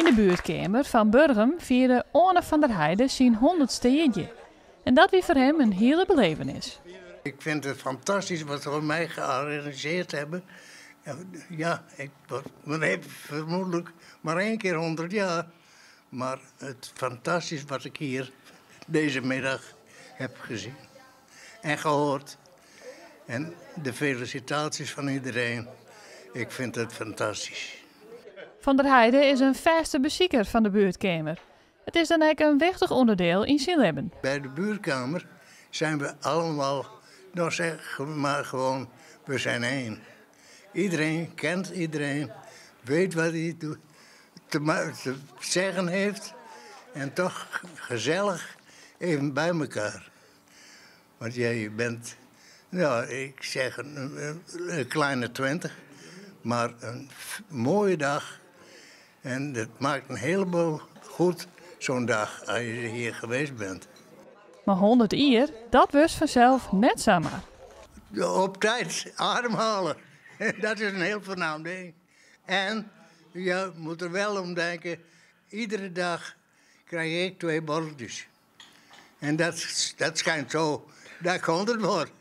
de buurtkamer van Burgum vierde Anne van der Heijden zijn 100ste jaar. En dat wie voor hem een hele belevenis. Ik vind het fantastisch wat ze voor mij georganiseerd hebben. Ja, ik heb vermoedelijk maar 1 keer 100 jaar. Maar het fantastisch wat ik hier deze middag heb gezien en gehoord. En de felicitaties van iedereen. Ik vind het fantastisch. Van der Heijden is een vaste bezieker van de buurtkamer. Het is dan ook een wichtig onderdeel in zijn leven. Bij de buurtkamer zijn we allemaal, nou zeg maar gewoon, we zijn één. Iedereen kent iedereen, weet wat hij te zeggen heeft. En toch gezellig even bij elkaar. Want jij bent, nou, ik zeg een kleine 20, maar een mooie dag. En het maakt een heleboel goed, zo'n dag, als je hier geweest bent. Maar 100 jaar, dat was vanzelf net zomaar. Op tijd ademhalen, dat is een heel voornaam ding. En je moet er wel om denken, iedere dag krijg ik 2 borreltjes. En dat schijnt zo, dat komt het wordt.